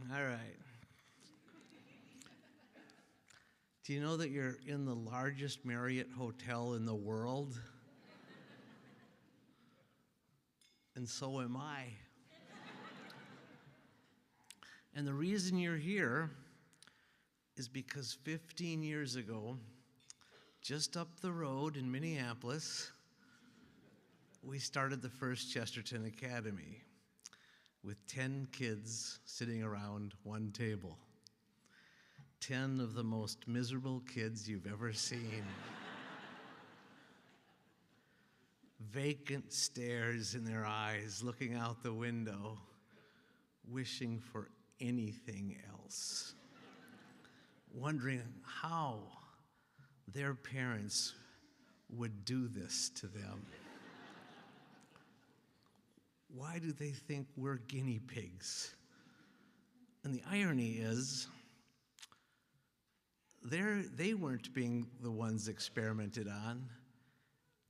All right. Do you know that you're in the largest Marriott hotel in the world? And so am I. And the reason you're here is because 15 years ago, just up the road in Minneapolis, we started the first Chesterton Academy with 10 kids sitting around one table. 10 of the most miserable kids you've ever seen. Vacant stares in their eyes, looking out the window, wishing for anything else. Wondering how their parents would do this to them. Why do they think we're guinea pigs? And the irony is, they weren't being the ones experimented on.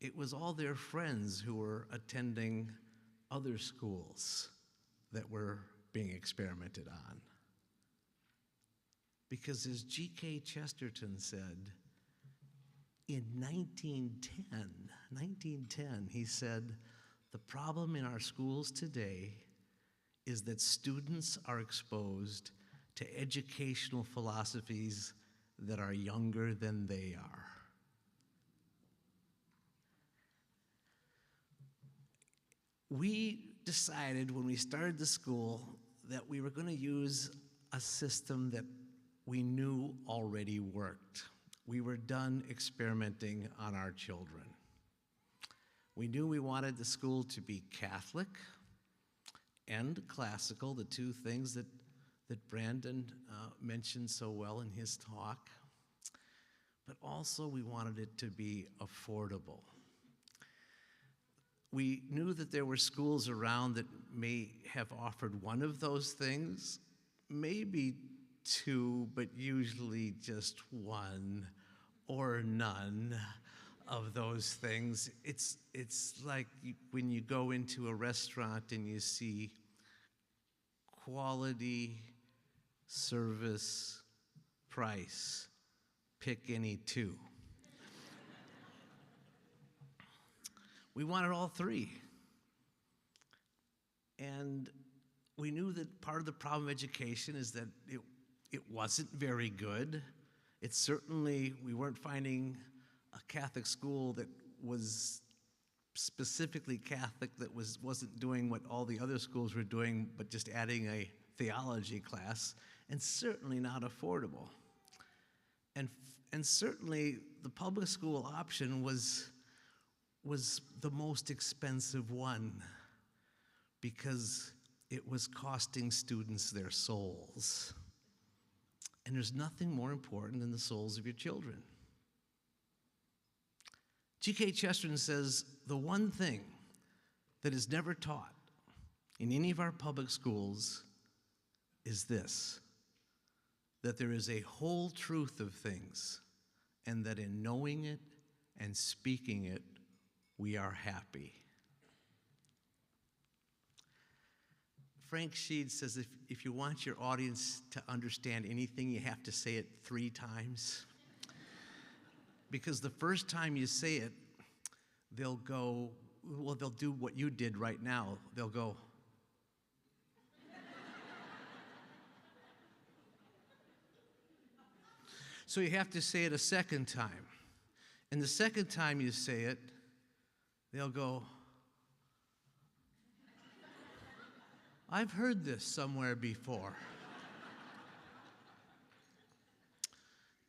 It was all their friends who were attending other schools that were being experimented on. Because as G.K. Chesterton said, in 1910, he said, "The problem in our schools today is that students are exposed to educational philosophies that are younger than they are." We decided when we started the school that we were going to use a system that we knew already worked. We were done experimenting on our children. We knew we wanted the school to be Catholic and classical, the two things that Brandon mentioned so well in his talk. But also we wanted it to be affordable. We knew that there were schools around that may have offered one of those things, maybe two, but usually just one or none of those things. It's like when you go into a restaurant and you see quality, service, price, pick any two. We wanted all three. And we knew that part of the problem of education is that it wasn't very good. It certainly, we weren't finding a Catholic school that was specifically Catholic, that wasn't doing what all the other schools were doing, but just adding a theology class, and certainly not affordable. And certainly the public school option was the most expensive one because it was costing students their souls. And there's nothing more important than the souls of your children. G.K. Chesterton says, the one thing that is never taught in any of our public schools is this, that there is a whole truth of things, and that in knowing it and speaking it, we are happy. Frank Sheed says if you want your audience to understand anything, you have to say it 3 times. Because the first time you say it, they'll go, well, they'll do what you did right now. They'll go, so you have to say it a second time. And the second time you say it, they'll go, I've heard this somewhere before.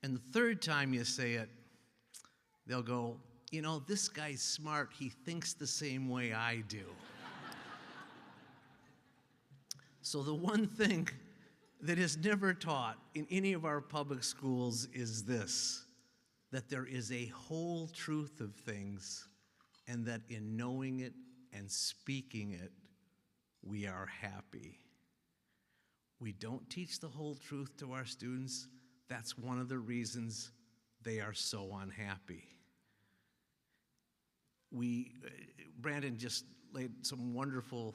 And the third time you say it, they'll go, you know, this guy's smart. He thinks the same way I do. So the one thing that is never taught in any of our public schools is this, that there is a whole truth of things, and that in knowing it and speaking it, we are happy. We don't teach the whole truth to our students. That's one of the reasons they are so unhappy. Brandon just laid some wonderful,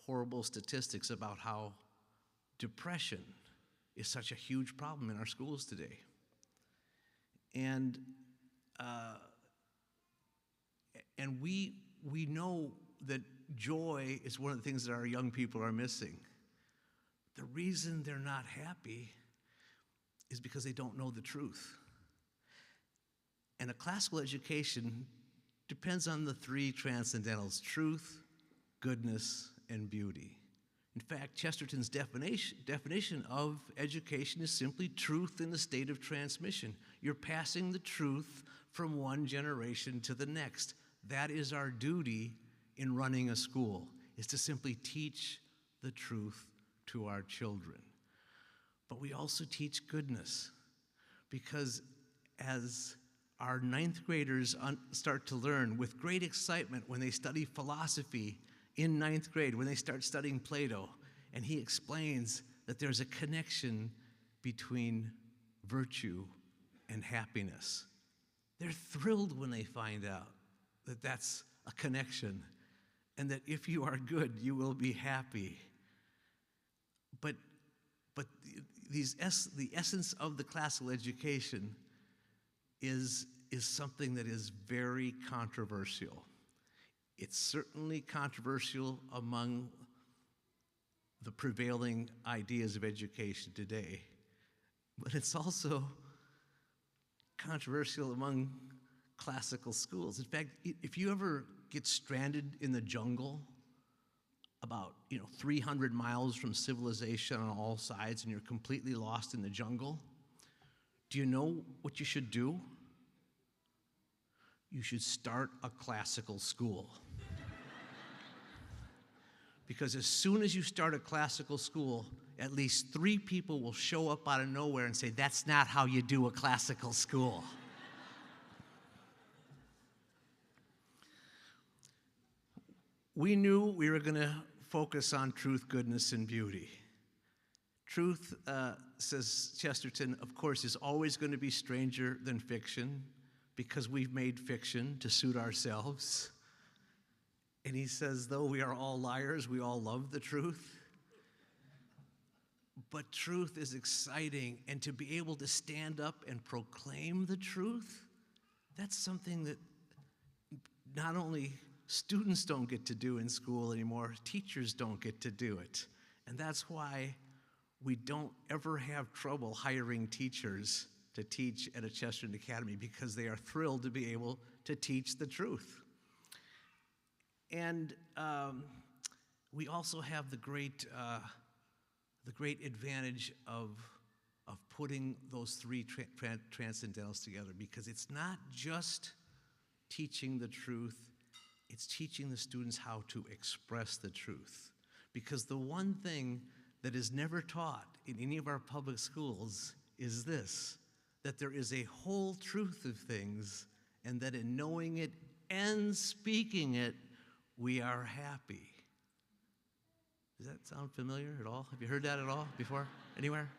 horrible statistics about how depression is such a huge problem in our schools today. And we know that joy is one of the things that our young people are missing. The reason they're not happy is because they don't know the truth. And a classical education depends on the three transcendentals: truth, goodness, and beauty. In fact, Chesterton's definition of education is simply truth in the state of transmission. You're passing the truth from one generation to the next. That is our duty in running a school, is to simply teach the truth to our children. But we also teach goodness, because as our ninth graders start to learn with great excitement when they study philosophy in ninth grade, when they start studying Plato, and he explains that there's a connection between virtue and happiness. They're thrilled when they find out that that's a connection, and that if you are good, you will be happy. But the essence of the classical education is something that is very controversial. It's certainly controversial among the prevailing ideas of education today, but it's also controversial among classical schools. In fact, if you ever get stranded in the jungle, about 300 miles from civilization on all sides, and you're completely lost in the jungle, do you know what you should do? You should start a classical school. Because as soon as you start a classical school, at least 3 people will show up out of nowhere and say, "That's not how you do a classical school." We knew we were going to focus on truth, goodness, and beauty. Truth, says Chesterton, of course, is always going to be stranger than fiction, because we've made fiction to suit ourselves. And he says, though we are all liars, we all love the truth. But truth is exciting, and to be able to stand up and proclaim the truth, that's something that not only students don't get to do in school anymore, teachers don't get to do it. And that's why we don't ever have trouble hiring teachers to teach at a Chesterton Academy, because they are thrilled to be able to teach the truth. And we also have the great advantage of putting those three transcendentals together, because it's not just teaching the truth, it's teaching the students how to express the truth. Because the one thing that is never taught in any of our public schools is this: that there is a whole truth of things, and that in knowing it and speaking it, we are happy. Does that sound familiar at all? Have you heard that at all before, anywhere?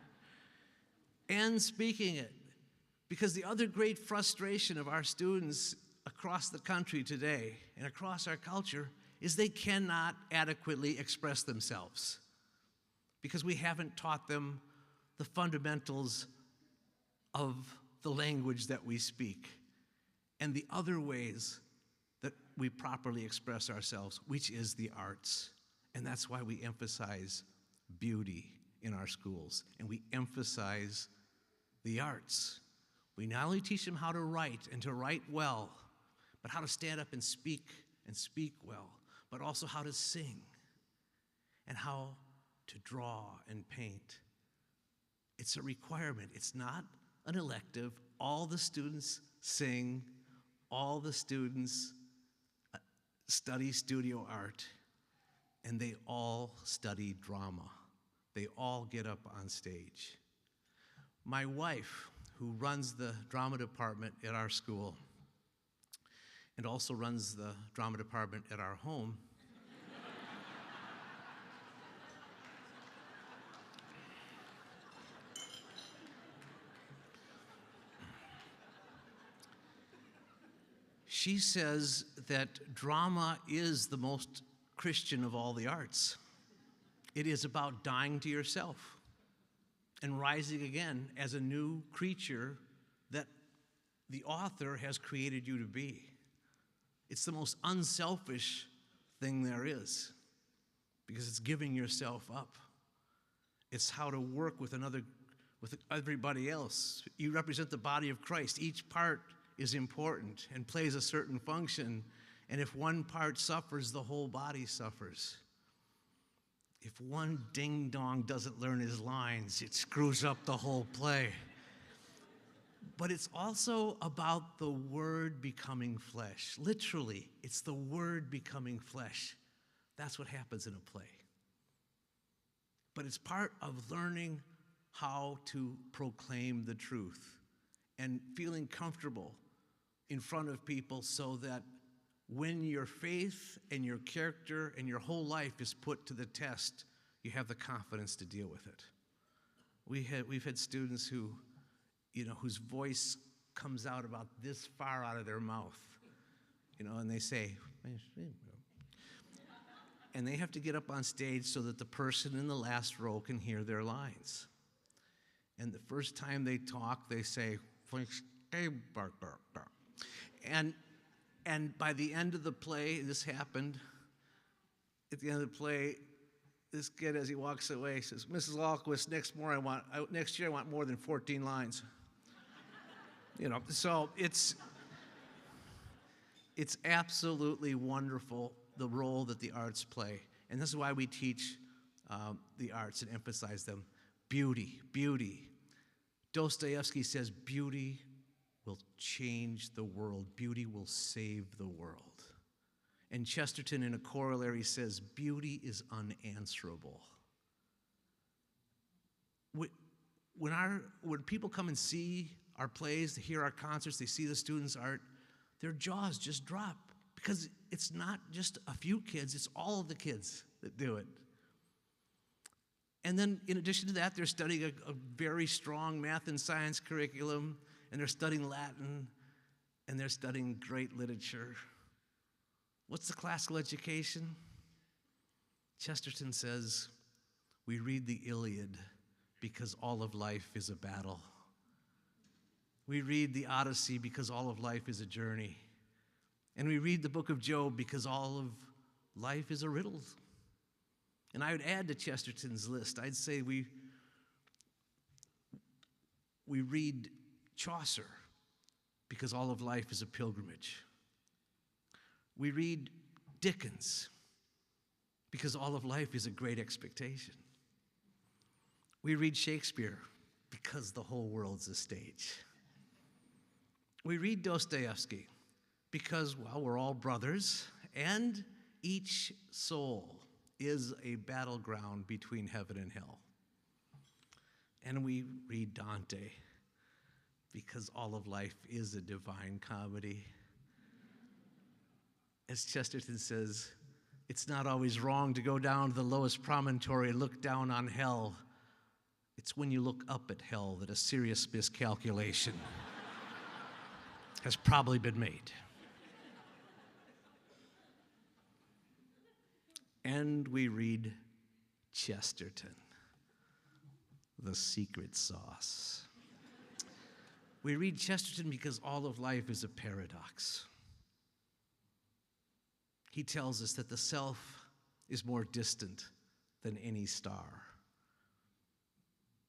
And speaking it. Because the other great frustration of our students across the country today and across our culture is they cannot adequately express themselves, because we haven't taught them the fundamentals of the language that we speak and the other ways that we properly express ourselves, which is the arts. And that's why we emphasize beauty in our schools, and we emphasize the arts. We not only teach them how to write and to write well, but how to stand up and speak well, but also how to sing and how to draw and paint. It's a requirement. It's not an elective. All the students sing. All the students study studio art, and they all study drama. They all get up on stage. My wife, who runs the drama department at our school and also runs the drama department at our home, she says that drama is the most Christian of all the arts. It is about dying to yourself and rising again as a new creature that the author has created you to be. It's the most unselfish thing there is because it's giving yourself up. It's how to work with everybody else. You represent the body of Christ. Each part is important and plays a certain function. And if one part suffers, the whole body suffers. If one ding-dong doesn't learn his lines, it screws up the whole play. But it's also about the Word becoming flesh. Literally, it's the Word becoming flesh. That's what happens in a play. But it's part of learning how to proclaim the truth and feeling comfortable in front of people so that when your faith and your character and your whole life is put to the test, you have the confidence to deal with it. We've had students who, whose voice comes out about this far out of their mouth, and they say, and they have to get up on stage so that the person in the last row can hear their lines. And the first time they talk, they say, and by the end of the play, this happened. At the end of the play, this kid, as he walks away, says, "Mrs. Ahlquist, next year I want more than 14 lines." So it's absolutely wonderful, the role that the arts play. And this is why we teach the arts and emphasize them. Beauty, beauty. Dostoevsky says beauty will change the world. Beauty will save the world. And Chesterton, in a corollary, says beauty is unanswerable. When people come and see our plays, they hear our concerts, they see the students' art, their jaws just drop because it's not just a few kids, it's all of the kids that do it. And then in addition to that, they're studying a very strong math and science curriculum, and they're studying Latin, and they're studying great literature. What's the classical education? Chesterton says, we read the Iliad because all of life is a battle. We read the Odyssey because all of life is a journey. And we read the book of Job because all of life is a riddle. And I would add to Chesterton's list, I'd say we read Chaucer because all of life is a pilgrimage. We read Dickens because all of life is a great expectation. We read Shakespeare because the whole world's a stage. We read Dostoevsky because, well, we're all brothers, and each soul is a battleground between heaven and hell. And we read Dante because all of life is a divine comedy. As Chesterton says, it's not always wrong to go down to the lowest promontory and look down on hell. It's when you look up at hell that a serious miscalculation has probably been made. And we read Chesterton, the secret sauce. We read Chesterton because all of life is a paradox. He tells us that the self is more distant than any star.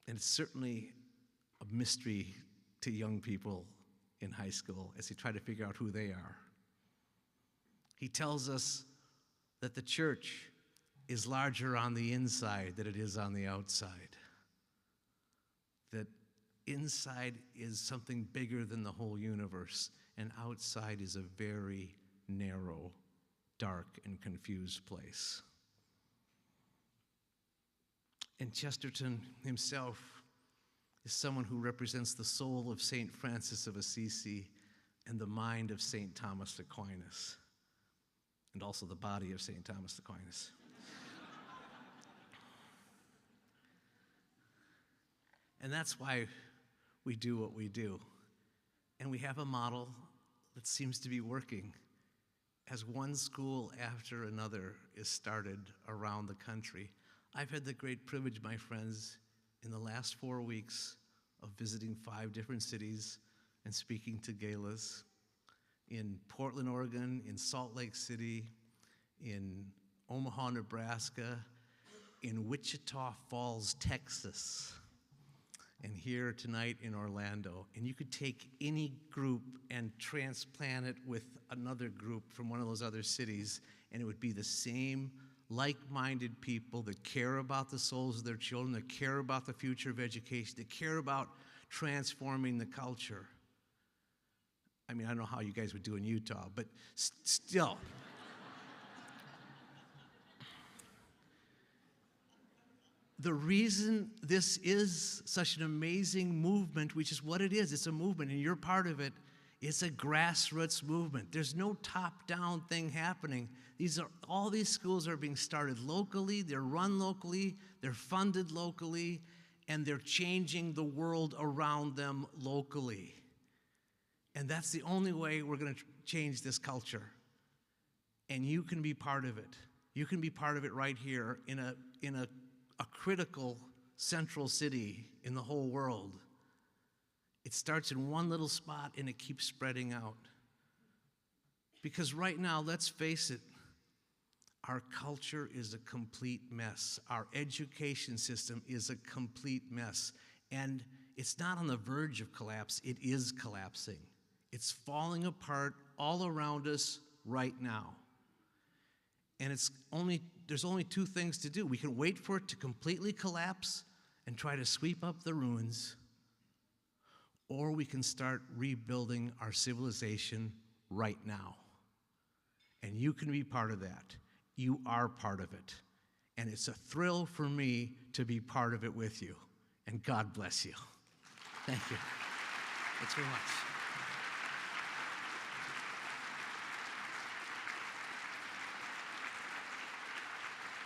And it's certainly a mystery to young people in high school as they try to figure out who they are. He tells us that the church is larger on the inside than it is on the outside. That inside is something bigger than the whole universe, and outside is a very narrow, dark, and confused place. And Chesterton himself is someone who represents the soul of St. Francis of Assisi and the mind of St. Thomas Aquinas, and also the body of St. Thomas Aquinas. And that's why we do what we do. And we have a model that seems to be working as one school after another is started around the country. I've had the great privilege, my friends, in the last 4 weeks of visiting 5 different cities and speaking to galas in Portland, Oregon, in Salt Lake City, in Omaha, Nebraska, in Wichita Falls, Texas, and here tonight in Orlando. And you could take any group and transplant it with another group from one of those other cities, and it would be the same like-minded people that care about the souls of their children, that care about the future of education, that care about transforming the culture. I mean, I don't know how you guys would do in Utah, but still. The reason this is such an amazing movement, which is what it is, it's a movement, and you're part of it, it's a grassroots movement. There's no top-down thing happening. All these schools are being started locally, they're run locally, they're funded locally, and they're changing the world around them locally. And that's the only way we're going to change this culture. And you can be part of it. You can be part of it right here in a critical central city in the whole world. It starts in one little spot and it keeps spreading out. Because right now, let's face it, our culture is a complete mess. Our education system is a complete mess. And it's not on the verge of collapse, it is collapsing. It's falling apart all around us right now. And there's only 2 things to do. We can wait for it to completely collapse and try to sweep up the ruins, or we can start rebuilding our civilization right now. And you can be part of that. You are part of it. And it's a thrill for me to be part of it with you. And God bless you. Thank you. Thanks very much.